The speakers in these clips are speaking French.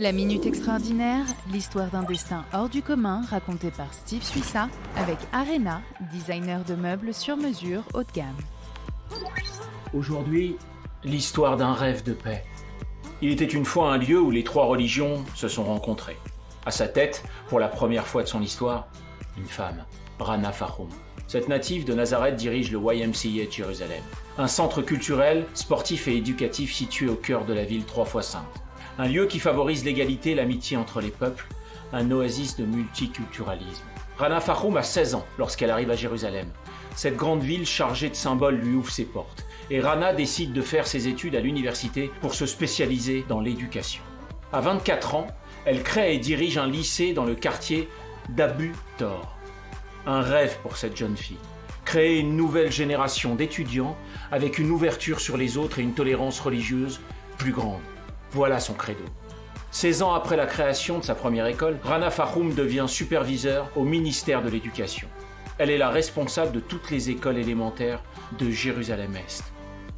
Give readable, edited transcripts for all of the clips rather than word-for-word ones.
La Minute Extraordinaire, l'histoire d'un destin hors du commun racontée par Steve Suissa avec Arena, designer de meubles sur mesure haut de gamme. Aujourd'hui, l'histoire d'un rêve de paix. Il était une fois un lieu où les trois religions se sont rencontrées. À sa tête, pour la première fois de son histoire, une femme, Rana Fahoum. Cette native de Nazareth dirige le YMCA de Jérusalem, un centre culturel, sportif et éducatif situé au cœur de la ville trois fois sainte. Un lieu qui favorise l'égalité et l'amitié entre les peuples, un oasis de multiculturalisme. Rana Fahoum a 16 ans lorsqu'elle arrive à Jérusalem. Cette grande ville chargée de symboles lui ouvre ses portes. Et Rana décide de faire ses études à l'université pour se spécialiser dans l'éducation. À 24 ans, elle crée et dirige un lycée dans le quartier d'Abu Tor. Un rêve pour cette jeune fille. Créer une nouvelle génération d'étudiants avec une ouverture sur les autres et une tolérance religieuse plus grande. Voilà son credo. 16 ans après la création de sa première école, Rana Fahoum devient superviseur au ministère de l'Éducation. Elle est la responsable de toutes les écoles élémentaires de Jérusalem-Est.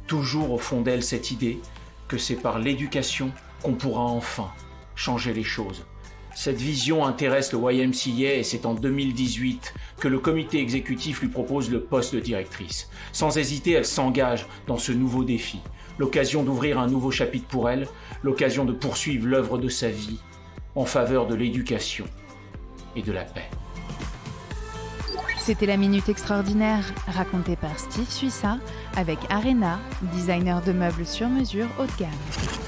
Toujours au fond d'elle cette idée que c'est par l'éducation qu'on pourra enfin changer les choses. Cette vision intéresse le YMCA et c'est en 2018 que le comité exécutif lui propose le poste de directrice. Sans hésiter, elle s'engage dans ce nouveau défi. L'occasion d'ouvrir un nouveau chapitre pour elle, l'occasion de poursuivre l'œuvre de sa vie en faveur de l'éducation et de la paix. C'était la Minute Extraordinaire, racontée par Steve Suissa avec Arena, designer de meubles sur mesure haut de gamme.